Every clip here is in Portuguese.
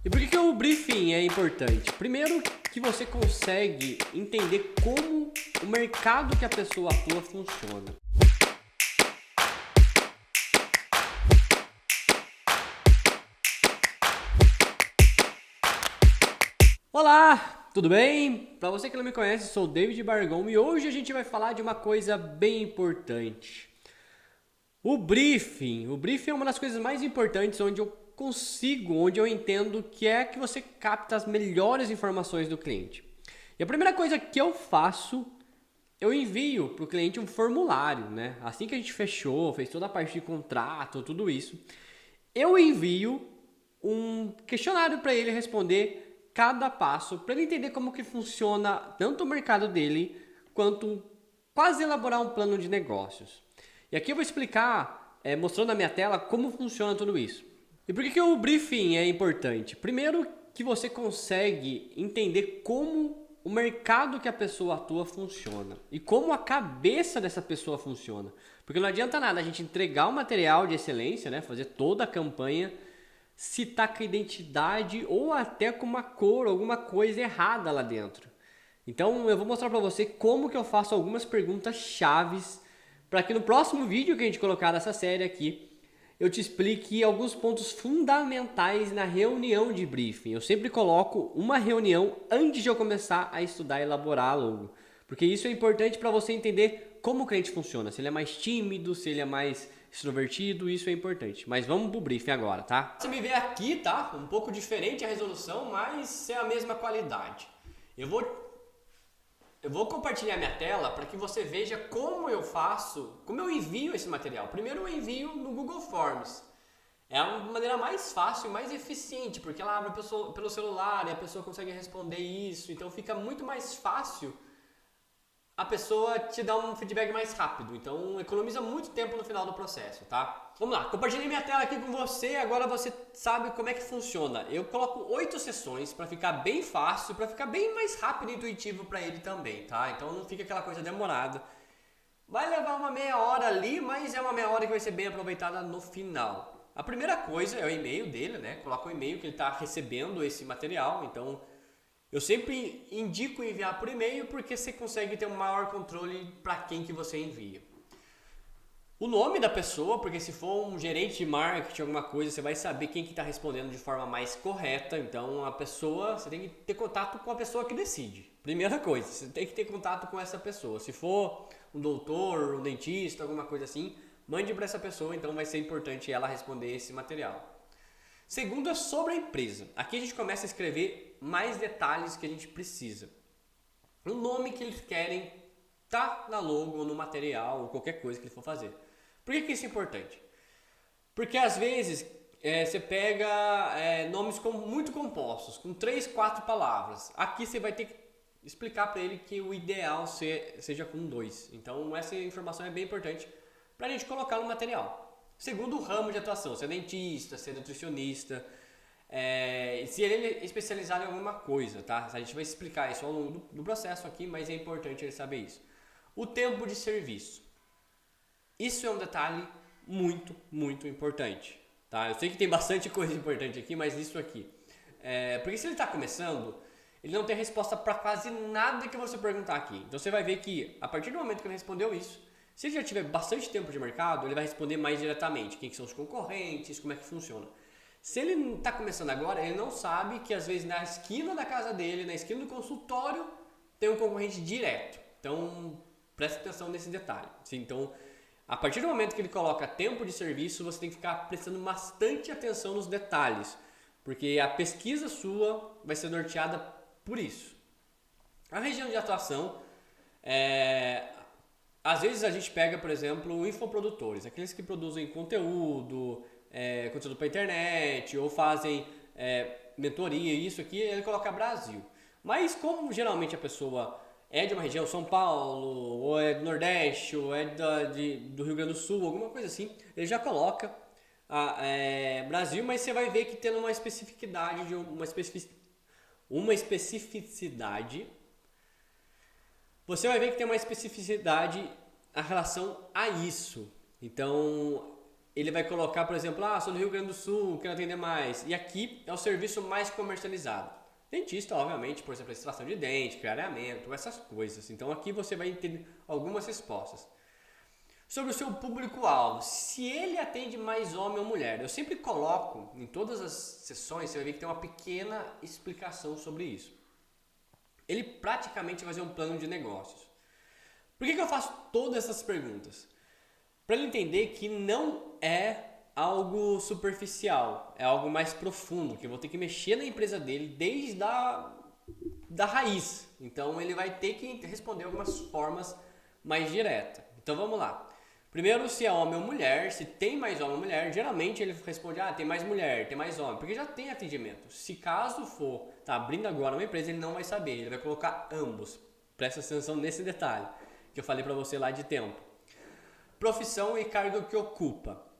E por que o briefing é importante? Primeiro, que você consegue entender como o mercado que a pessoa atua funciona. Olá, tudo bem? Para você que não me conhece, sou o David Bargon e hoje a gente vai falar de uma coisa bem importante. O briefing. O briefing é uma das coisas mais importantes onde eu entendo que é que você capta as melhores informações do cliente. E a primeira coisa que eu faço, eu envio para o cliente um formulário, né? Assim que a gente fez toda a parte de contrato, tudo isso, eu envio um questionário para ele responder cada passo, para ele entender como que funciona tanto o mercado dele, quanto quase elaborar um plano de negócios. E aqui eu vou explicar, mostrando na minha tela, como funciona tudo isso. E por que o briefing é importante? Primeiro, que você consegue entender como o mercado que a pessoa atua funciona e como a cabeça dessa pessoa funciona. Porque não adianta nada a gente entregar um material de excelência, né, fazer toda a campanha, se tá com a identidade ou até com uma cor, alguma coisa errada lá dentro. Então eu vou mostrar para você como que eu faço algumas perguntas chaves para que no próximo vídeo que a gente colocar dessa série aqui, eu te explique alguns pontos fundamentais na reunião de briefing. Eu sempre coloco uma reunião antes de eu começar a estudar e elaborar a logo. Porque isso é importante para você entender como o cliente funciona. Se ele é mais tímido, se ele é mais extrovertido, isso é importante. Mas vamos pro briefing agora, tá? Você me vê aqui, tá? Um pouco diferente a resolução, mas é a mesma qualidade. Eu vou compartilhar minha tela para que você veja como eu faço, como eu envio esse material. Primeiro eu envio no Google Forms. É a maneira mais fácil e mais eficiente, porque ela abre pelo celular e a pessoa consegue responder isso. Então fica muito mais fácil a pessoa te dar um feedback mais rápido. Então economiza muito tempo no final do processo, tá? Vamos lá, compartilhei minha tela aqui com você, agora você sabe como é que funciona. Eu coloco 8 sessões para ficar bem fácil, para ficar bem mais rápido e intuitivo para ele também, tá? Então não fica aquela coisa demorada. Vai levar uma meia hora ali, mas é uma meia hora que vai ser bem aproveitada no final. A primeira coisa é o e-mail dele, né? Coloca o e-mail que ele está recebendo esse material, então eu sempre indico enviar por e-mail porque você consegue ter um maior controle para quem que você envia. O nome da pessoa, porque se for um gerente de marketing, alguma coisa, você vai saber quem que está respondendo de forma mais correta. Então a pessoa, você tem que ter contato com a pessoa que decide. Primeira coisa, você tem que ter contato com essa pessoa. Se for um doutor, um dentista, alguma coisa assim, mande para essa pessoa, então vai ser importante ela responder esse material. Segundo é sobre a empresa. Aqui a gente começa a escrever mais detalhes que a gente precisa. O nome que eles querem tá na logo ou no material ou qualquer coisa que ele for fazer. Por que isso é importante? Porque às vezes você pega nomes muito compostos, com 3, 4 palavras. Aqui você vai ter que explicar para ele que o ideal seja com 2. Então essa informação é bem importante para a gente colocar no material. Segundo o ramo de atuação, se é dentista, se é nutricionista, se ele é especializado em alguma coisa, tá? A gente vai explicar isso ao longo do processo aqui, mas é importante ele saber isso. O tempo de serviço. Isso é um detalhe muito, muito importante, tá? Eu sei que tem bastante coisa importante aqui, mas isso aqui. Porque se ele está começando, ele não tem resposta para quase nada que você perguntar aqui. Então você vai ver que, a partir do momento que ele respondeu isso, se ele já tiver bastante tempo de mercado, ele vai responder mais diretamente. Quem que são os concorrentes, como é que funciona. Se ele está começando agora, ele não sabe que às vezes na esquina da casa dele, na esquina do consultório, tem um concorrente direto. Então, preste atenção nesse detalhe. Então, a partir do momento que ele coloca tempo de serviço, você tem que ficar prestando bastante atenção nos detalhes, porque a pesquisa sua vai ser norteada por isso. A região de atuação, às vezes a gente pega, por exemplo, infoprodutores, aqueles que produzem conteúdo para internet ou fazem mentoria, isso aqui, ele coloca Brasil. Mas como geralmente a pessoa é de uma região, São Paulo, ou é do Nordeste, ou é do Rio Grande do Sul, alguma coisa assim, ele já coloca Brasil, mas você vai ver que tem uma especificidade, você vai ver que tem uma especificidade a relação a isso. Então, ele vai colocar, por exemplo, sou do Rio Grande do Sul, quero atender mais. E aqui é o serviço mais comercializado. Dentista, obviamente, por exemplo, extração de dente, clareamento, essas coisas. Então aqui você vai ter algumas respostas. Sobre o seu público-alvo, se ele atende mais homem ou mulher. Eu sempre coloco, em todas as sessões, você vai ver que tem uma pequena explicação sobre isso. Ele praticamente vai fazer um plano de negócios. Por que eu faço todas essas perguntas? Para ele entender que não é algo superficial, é algo mais profundo, que eu vou ter que mexer na empresa dele desde da raiz. Então ele vai ter que responder algumas formas mais diretas. Então vamos lá. Primeiro, se é homem ou mulher, se tem mais homem ou mulher, geralmente ele responde, tem mais mulher, tem mais homem, porque já tem atendimento. Se caso for, tá abrindo agora uma empresa, ele não vai saber, ele vai colocar ambos. Presta atenção nesse detalhe, que eu falei pra você lá de tempo. Profissão e cargo que ocupa.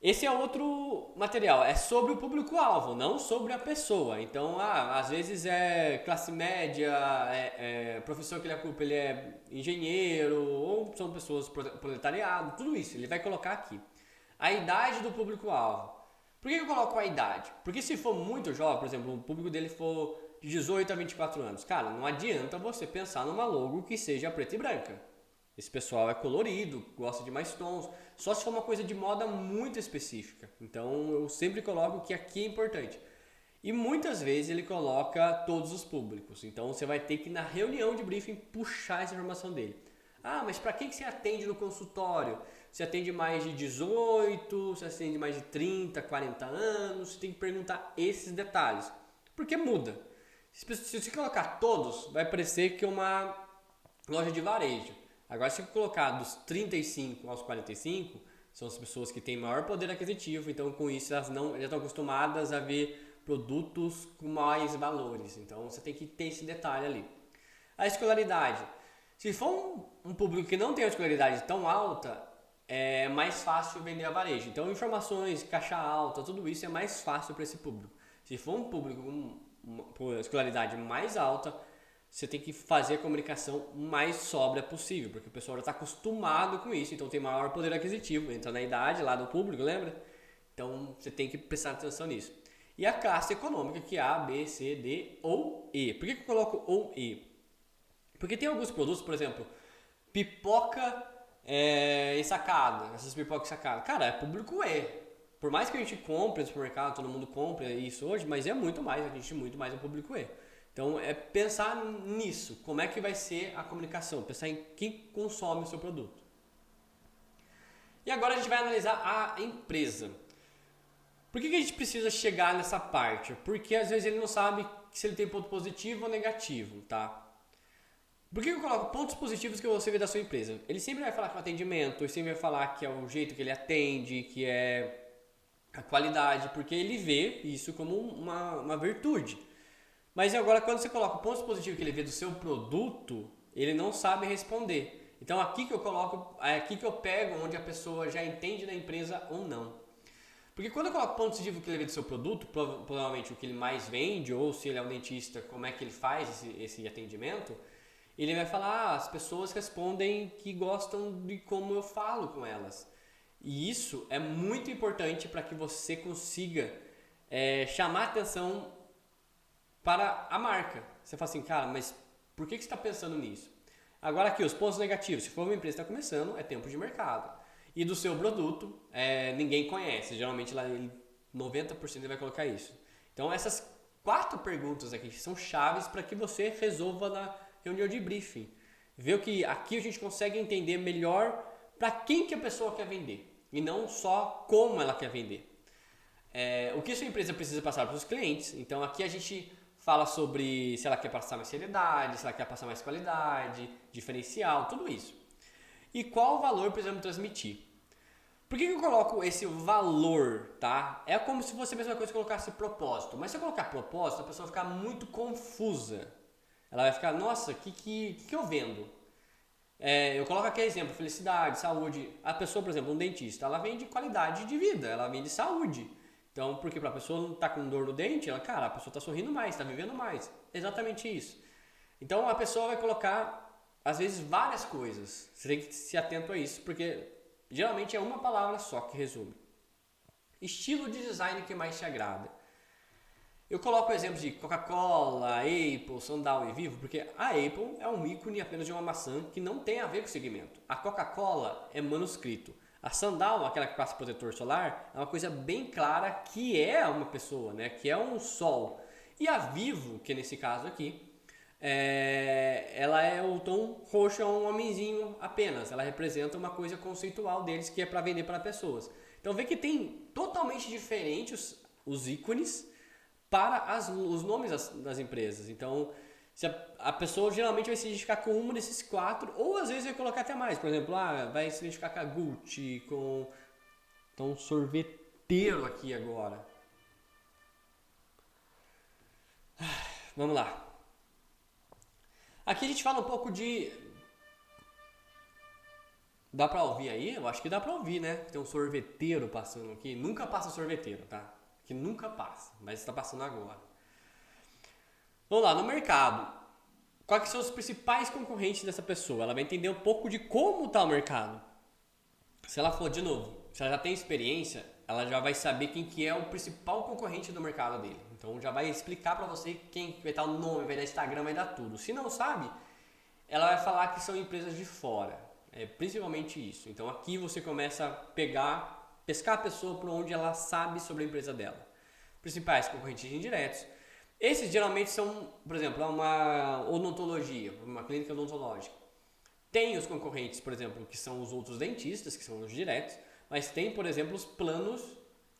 Esse é outro material, é sobre o público-alvo, não sobre a pessoa. Então, às vezes é classe média, profissão que ele ocupa, ele é engenheiro, ou são pessoas proletariado, tudo isso, ele vai colocar aqui. A idade do público-alvo. Por que eu coloco a idade? Porque se for muito jovem, por exemplo, o público dele for de 18 a 24 anos, cara, não adianta você pensar numa logo que seja preta e branca. Esse pessoal é colorido, gosta de mais tons, só se for uma coisa de moda muito específica. Então eu sempre coloco que aqui é importante. E muitas vezes ele coloca todos os públicos. Então você vai ter que na reunião de briefing puxar essa informação dele. Mas para quem que você atende no consultório? Você atende mais de 18, você atende mais de 30, 40 anos? Você tem que perguntar esses detalhes. Porque muda. Se você colocar todos, vai parecer que é uma loja de varejo. Agora, se eu colocar dos 35 aos 45, são as pessoas que têm maior poder aquisitivo, então com isso elas já estão acostumadas a ver produtos com mais valores. Então você tem que ter esse detalhe ali. A escolaridade. Se for um público que não tem uma escolaridade tão alta, é mais fácil vender a varejo. Então informações, caixa alta, tudo isso é mais fácil para esse público. Se for um público com uma escolaridade mais alta, você tem que fazer a comunicação mais sóbria possível, porque o pessoal já está acostumado com isso, então tem maior poder aquisitivo, entra na idade lá do público, lembra? Então você tem que prestar atenção nisso. E a classe econômica, que é A, B, C, D ou E. Por que eu coloco ou E? Porque tem alguns produtos, por exemplo, pipoca ensacada, essas pipocas ensacadas. Cara, é público E. Por mais que a gente compre no supermercado, todo mundo compre isso hoje, mas é muito mais, a gente muito mais é público E. Então é pensar nisso, como é que vai ser a comunicação, pensar em quem consome o seu produto. E agora a gente vai analisar a empresa. Por que a gente precisa chegar nessa parte? Porque às vezes ele não sabe se ele tem ponto positivo ou negativo, tá? Por que eu coloco pontos positivos que você vê da sua empresa? Ele sempre vai falar que é o atendimento, ele sempre vai falar que é o jeito que ele atende, que é a qualidade, porque ele vê isso como uma virtude. Mas agora quando você coloca pontos positivos que ele vê do seu produto, ele não sabe responder. Então aqui que eu coloco, é aqui que eu pego onde a pessoa já entende da empresa ou não. Porque quando eu coloco ponto positivo que ele vê do seu produto, provavelmente o que ele mais vende, ou se ele é um dentista, como é que ele faz esse atendimento, ele vai falar, as pessoas respondem que gostam de como eu falo com elas. E isso é muito importante para que você consiga chamar atenção para a marca. Você fala assim, cara, mas por que você está pensando nisso? Agora aqui, os pontos negativos. Se for uma empresa que está começando, é tempo de mercado. E do seu produto, ninguém conhece. Geralmente, lá 90% ele vai colocar isso. Então, essas 4 perguntas aqui são chaves para que você resolva na reunião de briefing. Ver que aqui a gente consegue entender melhor para quem que a pessoa quer vender. E não só como ela quer vender. O que a sua empresa precisa passar para os clientes. Então, aqui a gente fala sobre se ela quer passar mais seriedade, se ela quer passar mais qualidade, diferencial, tudo isso. E qual valor precisamos transmitir? Por que eu coloco esse valor, tá? É como se fosse a mesma coisa que colocasse propósito. Mas se eu colocar propósito, a pessoa vai ficar muito confusa. Ela vai ficar, nossa, o que eu vendo? Eu coloco aqui exemplo, felicidade, saúde. A pessoa, por exemplo, um dentista, ela vende qualidade de vida, ela vende saúde. Então, porque para a pessoa não estar com dor no dente, a pessoa está sorrindo mais, está vivendo mais. Exatamente isso. Então, a pessoa vai colocar, às vezes, várias coisas. Você tem que ser atento a isso, porque geralmente é uma palavra só que resume. Estilo de design que mais te agrada. Eu coloco exemplos de Coca-Cola, Apple, Sandal e Vivo, porque a Apple é um ícone apenas de uma maçã que não tem a ver com o segmento. A Coca-Cola é manuscrito. A Sandal, aquela que passa protetor solar, é uma coisa bem clara que é uma pessoa, né? Que é um sol. E a Vivo, que nesse caso aqui, ela é o tom roxo, é um homenzinho apenas. Ela representa uma coisa conceitual deles que é para vender para pessoas. Então vê que tem totalmente diferentes os ícones para os nomes das empresas. Então, se a pessoa geralmente vai se identificar com uma desses 4, ou às vezes vai colocar até mais. Por exemplo, vai se identificar com a Gucci, com um sorveteiro aqui agora. Vamos lá. Aqui a gente fala um pouco de... Dá pra ouvir aí? Eu acho que dá pra ouvir, né? Tem um sorveteiro passando aqui. Nunca passa sorveteiro, tá? Que nunca passa, mas está passando agora. Vamos lá, no mercado. Quais são os principais concorrentes dessa pessoa? Ela vai entender um pouco de como está o mercado. Se ela for, de novo, se ela já tem experiência, ela já vai saber quem que é o principal concorrente do mercado dele. Então já vai explicar para você quem vai estar o nome, vai dar Instagram, vai dar tudo. Se não sabe, ela vai falar que são empresas de fora. É principalmente isso. Então aqui você começa a pescar a pessoa por onde ela sabe sobre a empresa dela. Principais concorrentes indiretos. Esses geralmente são, por exemplo, uma odontologia, uma clínica odontológica. Tem os concorrentes, por exemplo, que são os outros dentistas, que são os diretos, mas tem, por exemplo, os planos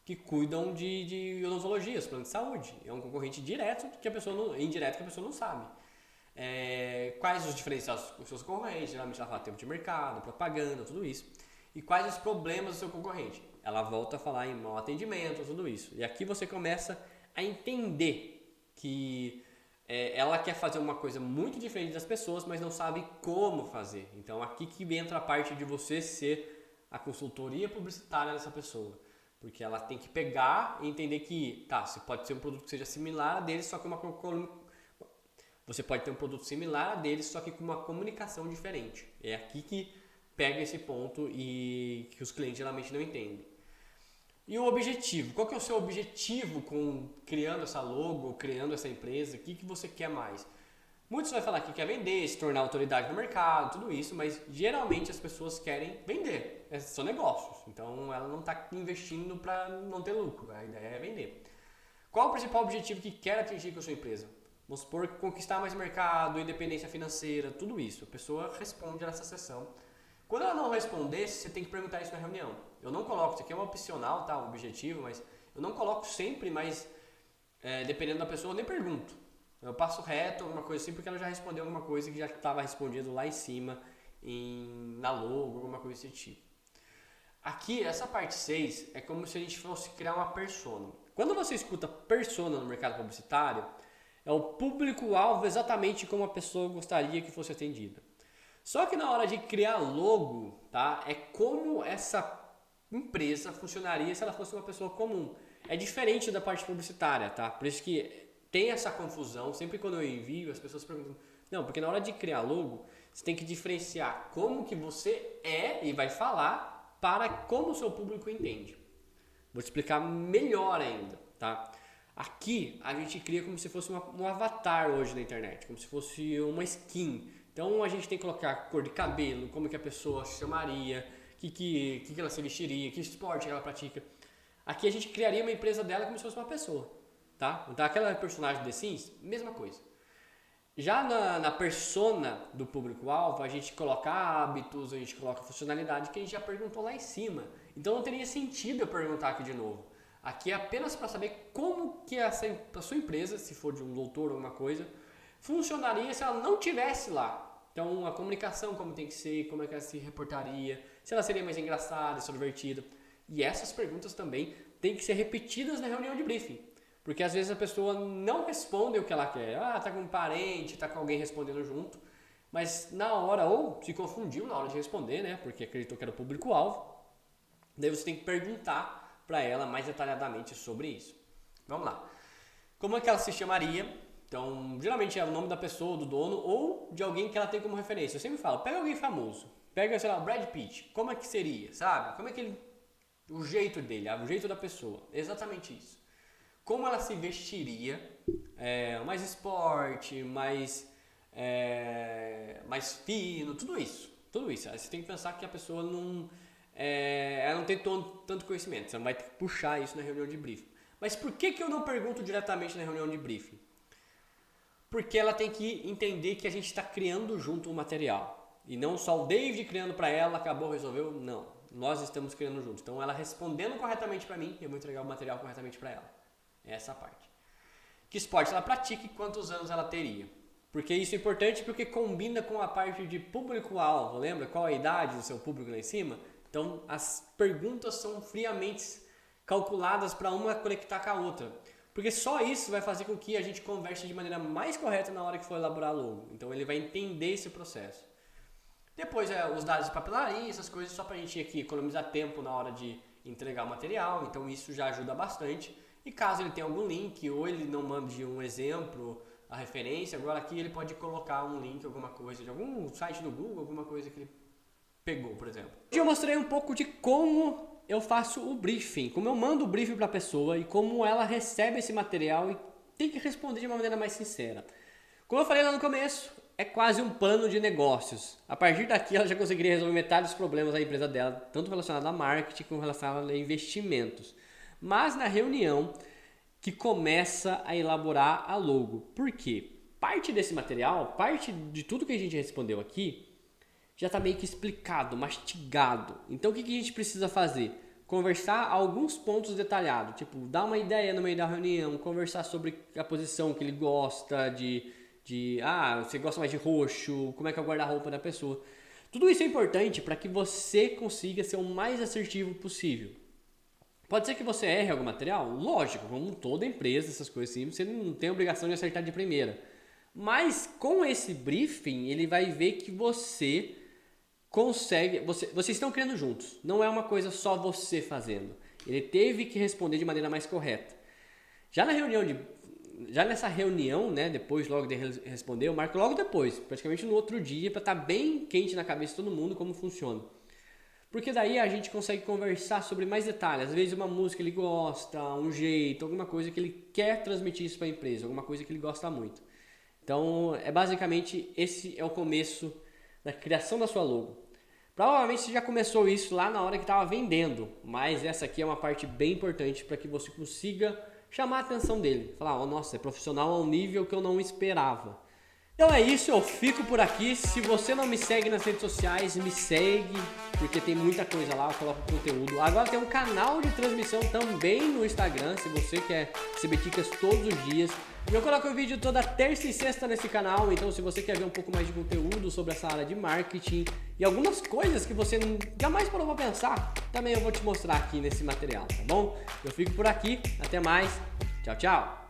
que cuidam de odontologia, os planos de saúde. É um concorrente direto que a pessoa não, indireto que a pessoa não sabe. Quais os diferenciais dos seus concorrentes? Geralmente ela fala tempo de mercado, propaganda, tudo isso. E quais os problemas do seu concorrente? Ela volta a falar em mau atendimento, tudo isso. E aqui você começa a entender que ela quer fazer uma coisa muito diferente das pessoas, mas não sabe como fazer. Então aqui que entra a parte de você ser a consultoria publicitária dessa pessoa. Porque ela tem que pegar e entender que, você pode ser um produto que seja similar a dele, só que você pode ter um produto similar a dele, só que com uma comunicação diferente. É aqui que pega esse ponto e que os clientes geralmente não entendem. E o objetivo? Qual que é o seu objetivo com criando essa logo, criando essa empresa? O que você quer mais? Muitos vão falar que quer vender, se tornar autoridade no mercado, tudo isso, mas geralmente as pessoas querem vender. São negócios, então ela não está investindo para não ter lucro, a ideia é vender. Qual o principal objetivo que quer atingir com a sua empresa? Vamos supor que conquistar mais mercado, independência financeira, tudo isso. A pessoa responde nessa sessão. Quando ela não responder, você tem que perguntar isso na reunião. Eu não coloco, isso aqui é um opcional, um objetivo, mas eu não coloco sempre, mas dependendo da pessoa, eu nem pergunto. Eu passo reto, alguma coisa assim, porque ela já respondeu alguma coisa que já estava respondido lá em cima, na logo, alguma coisa desse tipo. Aqui, essa parte 6 é como se a gente fosse criar uma persona. Quando você escuta persona no mercado publicitário, é o público-alvo exatamente como a pessoa gostaria que fosse atendida. Só que na hora de criar logo, é como essa empresa funcionaria se ela fosse uma pessoa comum. É diferente da parte publicitária, Por isso que tem essa confusão. Sempre quando eu envio, as pessoas perguntam... Não, porque na hora de criar logo, você tem que diferenciar como que você é e vai falar para como o seu público entende. Vou te explicar melhor ainda, Aqui a gente cria como se fosse um avatar hoje na internet, como se fosse uma skin. Então a gente tem que colocar cor de cabelo, como que a pessoa se chamaria, que ela se vestiria, que esporte ela pratica. Aqui a gente criaria uma empresa dela como se fosse uma pessoa, Então aquela personagem do The Sims, mesma coisa. Já na persona do público-alvo, a gente coloca hábitos, a gente coloca funcionalidade que a gente já perguntou lá em cima. Então não teria sentido eu perguntar aqui de novo. Aqui é apenas para saber como que a sua empresa, se for de um doutor ou alguma coisa, funcionaria se ela não tivesse lá. Então a comunicação como tem que ser, como é que ela se reportaria, se ela seria mais engraçada, extrovertida. E essas perguntas também têm que ser repetidas na reunião de briefing. Porque às vezes a pessoa não responde o que ela quer. Tá com um parente, tá com alguém respondendo junto. Mas na hora, ou se confundiu na hora de responder, Porque acreditou que era o público-alvo. Daí você tem que perguntar para ela mais detalhadamente sobre isso. Vamos lá. Como é que ela se chamaria? Então, geralmente é o nome da pessoa, do dono ou de alguém que ela tem como referência. Eu sempre falo, pega alguém famoso. Pega, sei lá, o Brad Pitt, como é que seria, sabe? Como é que ele, o jeito dele, o jeito da pessoa, exatamente isso. Como ela se vestiria, mais esporte, mais fino, tudo isso. Você tem que pensar que a pessoa ela não tem tanto conhecimento, você não vai ter que puxar isso na reunião de briefing. Mas por que eu não pergunto diretamente na reunião de briefing? Porque ela tem que entender que a gente está criando junto um material. E não só o David criando para ela, acabou, resolveu. Não, nós estamos criando juntos. Então ela respondendo corretamente para mim, eu vou entregar o material corretamente para ela. Essa parte. Que esporte ela pratica e quantos anos ela teria. Porque isso é importante porque combina com a parte de público-alvo. Lembra qual a idade do seu público lá em cima? Então as perguntas são friamente calculadas para uma conectar com a outra. Porque só isso vai fazer com que a gente converse de maneira mais correta na hora que for elaborar a logo. Então ele vai entender esse processo. Depois os dados de papelaria, essas coisas, só para a gente aqui economizar tempo na hora de entregar o material. Então isso já ajuda bastante. E caso ele tenha algum link ou ele não mande um exemplo, a referência, agora aqui ele pode colocar um link, alguma coisa, de algum site do Google, alguma coisa que ele pegou, por exemplo. Hoje eu mostrei um pouco de como eu faço o briefing, como eu mando o briefing para a pessoa e como ela recebe esse material e tem que responder de uma maneira mais sincera. Como eu falei lá no começo, é quase um plano de negócios. A partir daqui ela já conseguiria resolver metade dos problemas da empresa dela, tanto relacionado a marketing como relacionado a investimentos. Mas na reunião que começa a elaborar a logo. Por quê? Parte desse material, parte de tudo que a gente respondeu aqui, já está meio que explicado, mastigado. Então o que a gente precisa fazer? Conversar alguns pontos detalhados, tipo, dar uma ideia no meio da reunião, conversar sobre a posição que ele gosta, você gosta mais de roxo, como é que é o guarda-roupa da pessoa. Tudo isso é importante para que você consiga ser o mais assertivo possível. Pode ser que você erre algum material? Lógico, como toda empresa, essas coisas assim, você não tem a obrigação de acertar de primeira. Mas com esse briefing, ele vai ver que você consegue, vocês estão criando juntos, não é uma coisa só você fazendo. Ele teve que responder de maneira mais correta. Já nessa reunião, né, depois logo de responder, eu marco logo depois, praticamente no outro dia, para estar bem quente na cabeça de todo mundo como funciona. Porque daí a gente consegue conversar sobre mais detalhes. Às vezes uma música ele gosta, um jeito, alguma coisa que ele quer transmitir isso para a empresa, alguma coisa que ele gosta muito. Então, basicamente, esse é o começo da criação da sua logo. Provavelmente você já começou isso lá na hora que estava vendendo, mas essa aqui é uma parte bem importante para que você consiga chamar a atenção dele. Falar, nossa, é profissional a um nível que eu não esperava. Então é isso, eu fico por aqui. Se você não me segue nas redes sociais, me segue, porque tem muita coisa lá, eu coloco conteúdo. Agora tem um canal de transmissão também no Instagram, se você quer receber dicas todos os dias. Eu coloco vídeo toda terça e sexta nesse canal, então se você quer ver um pouco mais de conteúdo sobre essa área de marketing e algumas coisas que você jamais parou para pensar, também eu vou te mostrar aqui nesse material, tá bom? Eu fico por aqui, até mais, tchau, tchau!